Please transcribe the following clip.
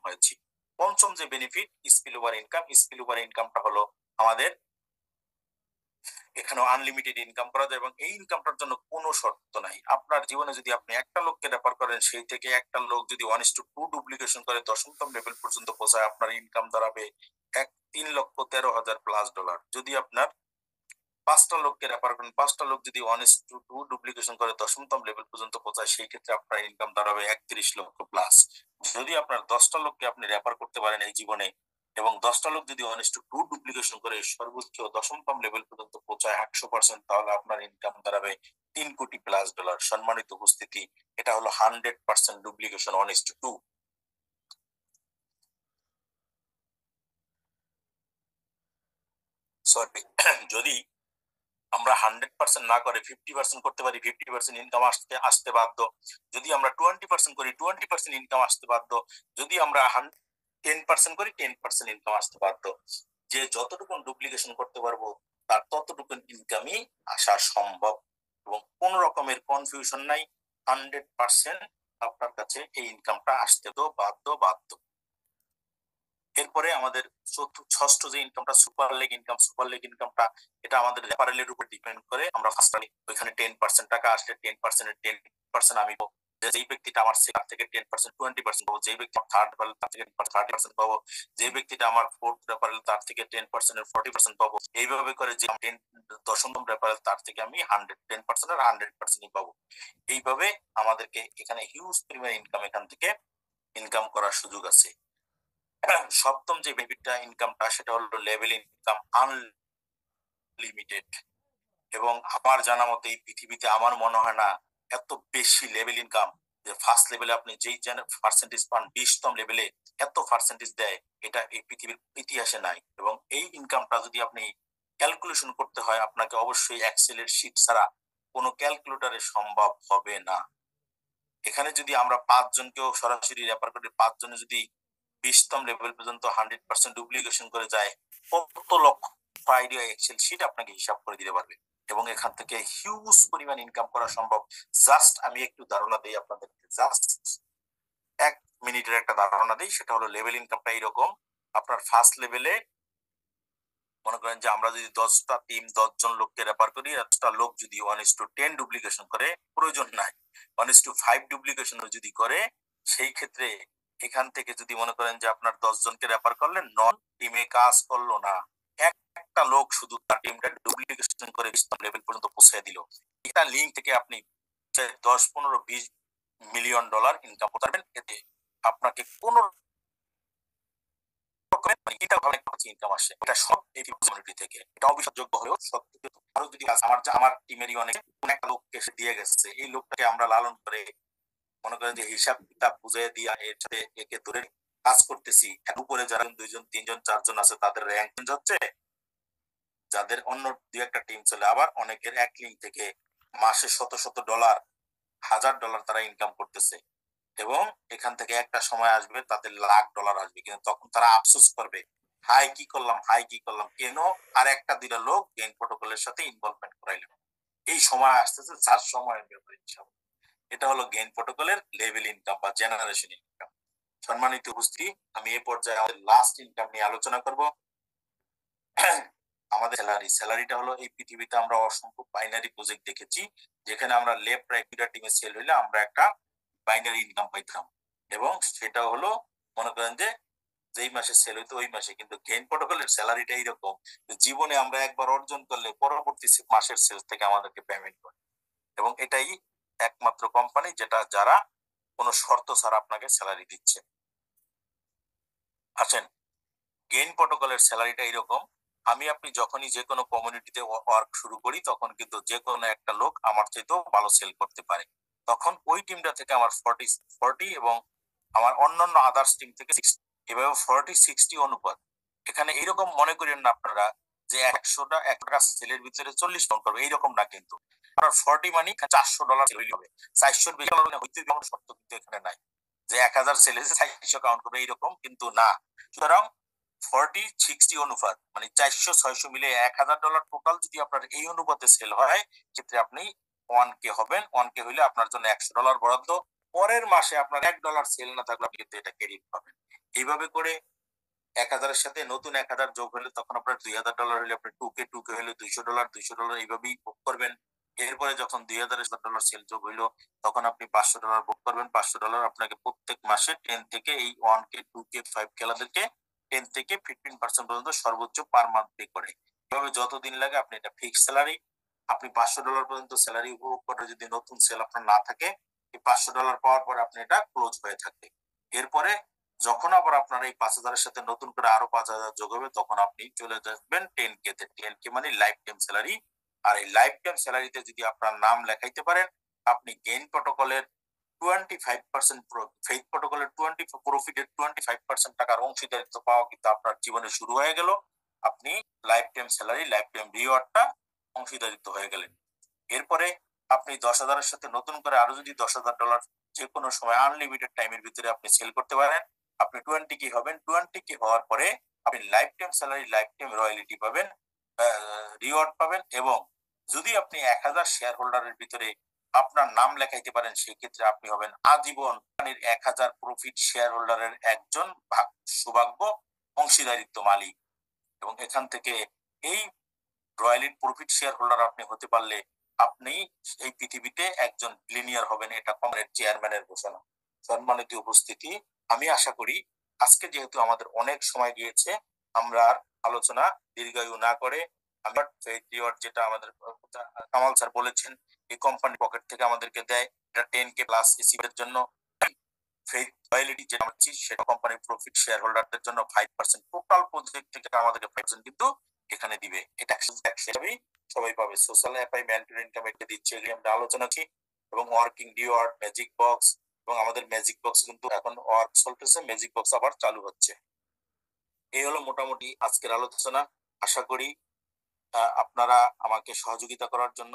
হয়েছি। পঞ্চম যে বেনিফিট স্পিল ওভার ইনকামটা হলো আমাদের এখানে আনলিমিটেড ইনকাম করা যায় এবং এই ইনকামটার জন্য কোনো শর্ত নাই। আপনার জীবনে যদি আপনি একটা লোককে রেফার করেন, সেই থেকে একটা লোক যদি 1:2 ডুপ্লিকেশন করে 10তম লেভেল পর্যন্ত পৌঁছায়, আপনার ইনকাম দাঁড়াবে $3,13,000। যদি আপনার 5টা লোককে রেফার করেন, 5টা লোক যদি 1:2 ডুপ্লিকেশন করে 10তম লেভেল পর্যন্ত পৌঁছায়, সেই ক্ষেত্রে আপনার ইনকাম দাঁড়াবে 31 লক্ষ প্লাস। যদি আপনার 10টা লোককে আপনি রেফার করতে পারেন এই জীবনে এবং 10টা লোক যদি 1:2 ডুপ্লিকেশন করে সর্বোচ্চ 10তম লেভেল পর্যন্ত পৌঁছায় 100%, তাহলে আপনার ইনকাম দাঁড়াবে $3 কোটি প্লাস। সম্মানিত উপস্থিতি, এটা হলো 100% ডুপ্লিকেশন 1:2। সরি, যদি আমরা 100% না করে 50% করতে পারি, 50% ইনকাম আসতে বাধ্য। যদি আমরা 20% করি 20% ইনকাম আসতে বাধ্য। যদি আমরা 10% করি 10% ইনকাম আসতে বাধ্য। যে যতটুকু ডুপ্লিকেশন করতে পারবো তার ততটুকু ইনকামই আসা সম্ভব এবং কোন রকমের কনফিউশন নাই। 100% আপনার কাছে এই ইনকামটা আসতে তো বাধ্য। এরপরে আমাদের ষষ্ঠ যে ইনকামটা সুপার লেগ ইনকামটা এটা আমাদের রেফারেলের উপর ডিপেন্ড করে। আমরা ফার্স্টলি ওইখানে 10% টাকা আসলে 10% আমি পাবো। যেই ব্যক্তিটা আমার তার থেকে 10% 20% পাবো। যেই ব্যক্তি থার্ড রেফারেল তার থেকে 30% পাবো। যে ব্যক্তিটা আমার ফোর্থ রেফারেল তার থেকে 10% এর 40% পাবো। এইভাবে করে যে 10তম রেফারেল তার থেকে আমি 10% আর 100% পাবো। এইভাবে আমাদেরকে এখানে হিউজ পরিমাণ ইনকাম এখান থেকে ইনকাম করার সুযোগ আছে। সপ্তম যে বেনিফিটটা ইনকামটা সেটা হলো লেভেল ইনকাম আনলিমিটেড। এবং আমার জানা মতে এই পৃথিবীতে আমার মনে হয় না এত বেশি লেভেল ইনকাম, যে ফার্স্ট লেভেলে আপনি যেই পার্সেন্টেজ পান 20তম লেভেলে এত পার্সেন্টেজ দেয়, এটা এই পৃথিবীর ইতিহাসে নাই। এবং এই ইনকামটা যদি আপনি ক্যালকুলেশন করতে হয়, আপনাকে অবশ্যই এক্সেলের শীট ছাড়া কোনো ক্যালকুলেটরে সম্ভব হবে না। এখানে যদি আমরা 5 জনকেও সরাসরি রেফার করি, 5 জনে যদি 20তম লেভেল পর্যন্ত 100% ডুপ্লিকেশন করে যায়, কত লক্ষ আইডিয়া এক্সেল শীট আপনাকে হিসাব করে দিতে পারবে এবং এখান থেকে হিউজ পরিমাণ ইনকাম করা সম্ভব। জাস্ট আমি একটু ধারণা দিই আপনাদেরকে, জাস্ট 1 মিনিটের একটা ধারণা দিই। সেটা হলো লেভেল ইনকামটা এইরকম। আপনার ফার্স্ট লেভেলে মনে করেন যে আমরা যদি 10টা টিম 10 জন লোককে রেফার করি, 10টা লোক যদি 1:10 ডুপ্লিকেশন করে, প্রয়োজন নাই 1:5 ডুপ্লিকেশন যদি করে, সেই ক্ষেত্রে এখান থেকে যদি মনে করেন যে আপনার 10 জনকে রেফার করলেন, নন টিমে কাজ করলো না, একটা লোক শুধু তার টিমটা ডুপ্লিকেশন করে 20তম লেভেল পর্যন্ত পৌঁছে দিল, এটা লিঙ্ক থেকে আপনি 10, 15, $20 মিলিয়ন ইনকাম করতে পারবেন। এতে আপনাকে কোনো ইনকাম আসে, এটা সব এই কমিউনিটি থেকে। এটা অবিশ্বাসযোগ্য হলেও সত্যি। আরো যদি আমার টিমেরই অনেক একটা লোককে দিয়ে গেছে, এই লোকটাকে আমরা লালন করে মনে করেন যে হিসাব কিতাব বুঝিয়ে দিয়ে এর সাথে একে ধরে কাজ করতেছি। উপরে যারা 2 জন 3 জন 4 জন আছে তাদের র্যাঙ্ক চেঞ্জ হচ্ছে, যাদের অন্য 2-1টা টিম চলে, আবার অনেকের এক লিঙ্ক থেকে মাসে $100 $1,000 তারা ইনকাম করতেছে। এবং এখান থেকে একটা সময় আসবে তাদের $1,00,000 আসবে, কিন্তু তখন তারা আফসোস করবে, হাই কি করলাম কেন আর একটা 2টা লোক গেইন প্রোটোকলের সাথে ইনভলভমেন্ট করাইলাম। এই সময় আসতেছে, 4 সময়ের ব্যাপারে। এটা হলো গেইন প্রোটোকলের লেভেল ইনকাম বা জেনারেশন ইনকাম। সম্মানিত উপস্থিতি, আমি এই পর্যায়ে আমাদের লাস্ট ইনকাম নিয়ে আলোচনা করব। আমাদের স্যালারিটা হলো, এই পৃথিবীতে আমরা অসংখ্য বাইনারি প্রজেক্ট দেখেছি যেখানে আমরা লেফট রাইট 2টা টিমে সেল হইলে আমরা একটা বাইনারি ইনকাম পাইতাম, এবং সেটা হলো মনে করেন যে যেই মাসে সেল হইতো ওই মাসে। কিন্তু গেইন প্রোটোকলের স্যালারিটা এইরকম, জীবনে আমরা একবার অর্জন করলে পরবর্তী মাসের সেলস থেকে আমাদেরকে পেমেন্ট করে, এবং এটাই একমাত্র কোম্পানি যারা কোনো শর্ত ছাড়া আপনাকে স্যালারি দিচ্ছে। আছেন, গেইন প্রোটোকলের স্যালারিটা এইরকম, আমি আপনি যখনই যে কোনো কমিউনিটিতে ওয়ার্ক শুরু করি, তখন কিন্তু যে কোনো একটা লোক আমার চাইতেও ভালো সেল করতে পারে। তখন ওই টিমটা থেকে আমার 40 এবং আমার অন্যান্য আদার্স টিম থেকে 60, এভাবে 40-60 অনুপাত। এখানে এইরকম মনে করেন না আপনারা যে 100 টাকা সেলের ভিতরে 40 কাউন্ট করবে, এইরকম না। কিন্তু আপনার 40 মানে $400 সেল হবে, 400-র বেশি হইতে কোনো শর্ত কিন্তু এখানে নাই যে 1000 সেলে 400 কাউন্ট করবে, এইরকম কিন্তু না। সুতরাং 40-60 অনুপাত মানে 400-600 মিলে $1000 টোটাল যদি আপনার এই অনুপাতে সেল হয়, ক্ষেত্রে আপনি 1K হবেন। 1K হইলে আপনার জন্য $100 বরাদ্দ। পরের মাসে আপনার $1 সেল না থাকলে আপনি কিন্তু এটা ক্রেডিট পাবেন। এইভাবে করে 1000-এর সাথে নতুন 1000 যোগ হলে তখন আপনার $2000 হলে আপনি 2K হলে $200, $200 এইভাবেই ভোগ করবেন। এরপরে যখন $2000 সেল যোগ হইলো তখন আপনি $500 ভোগ করবেন। $500 আপনাকে প্রত্যেক মাসে 10 থেকে এই 1K, 2K, 5K লাদেরকে 10 থেকে 15% পর্যন্ত সর্বোচ্চ পার মান্থ পে করে। এভাবে যতদিন লাগে আপনি এটা ফিক্সড স্যালারি, আপনি $500 পর্যন্ত স্যালারি উপভোগ করে যদি নতুন সেল আপনার না থাকে, এই $500 পাওয়ার পরে আপনি এটা ক্লোজ হয়ে থাকবে। এরপরে যখন আবার আপনার এই 5000-এর সাথে নতুন করে আরো 5000 যোগ হবে তখন আপনি চলে যাবেন 10K তে। 10K মানে লাইফ টাইম স্যালারি। আর এই লাইফ টাইম স্যালারিতে যদি আপনার নাম লেখাইতে পারেন, আপনি গেইন প্রটোকলের 25% ফেইথ প্রটোকলের 20 প্রফিটের 25% টাকার অংশীদারিত্ব পাওয়া কিন্তু আপনার জীবনে শুরু হয়ে গেল। আপনি life time salary, life time রিওয়ার্ডটা অংশীদারিত্ব হয়ে গেলেন। এরপরে আপনি 10,000-এর সাথে নতুন করে আরো যদি $10,000 যে কোনো সময় আনলিমিটেড টাইমের ভিতরে আপনি সেল করতে পারেন, আপনি 20K হবেন। 20K হওয়ার পরে আপনি life time salary, life time royalty পাবেন, রিওয়ার্ড পাবেন। এবং যদি আপনি 1000 শেয়ার হোল্ডারের ভিতরে আপনার নাম লেখাইতে পারেন সেই ক্ষেত্রে আপনি হবেন আজীবন 1000 প্রফিট শেয়ার হোল্ডারের একজন সৌভাগ্য অংশীদারিত্ব মালিক। এবং এখান থেকে এই রয়্যালিটি প্রফিট শেয়ার হোল্ডার আপনি হতে পারলে আপনি এই পৃথিবীতে একজন বিলিনিয়ার হবেন। এটা কোম্পানির চেয়ারম্যানের ঘোষণা। সম্মানিত উপস্থিতি, আমি আশা করি আজকে যেহেতু আমাদের অনেক সময় গিয়েছে, আমরা আর আলোচনা দীর্ঘায়ু না করে আমরা রিওয়ার্ড যেটা আমাদের কামাল স্যার বলেছেন এই কোম্পানি পকেট থেকে আমাদেরকে দেয়, এটা 10K প্লাস এসিদের জন্য। ফেইথ রয়্যালিটি যেটা আমরা সেটা কোম্পানির প্রফিট শেয়ার হোল্ডারদের জন্য 5%, টোটাল প্রজেক্ট থেকে আমাদেরকে 5% কিন্তু এখানে দিবে। এটা হিসাবেই সবাই পাবে। সোশ্যাল অ্যাপাই মেন্টর ইনকাম এটা দিচ্ছে, এগুলি আমরা আলোচনা করছি। এবং ওয়ার্কিং রিওয়ার্ড, ম্যাজিক বক্স, এবং আমাদের ম্যাজিক বক্স কিন্তু এখন ওয়ার্ক চলতেছে, ম্যাজিক বক্স আবার চালু হচ্ছে। এই হলো মোটামুটি আজকের আলোচনা। আশা করি আপনারা আমাকে সহযোগিতা করার জন্য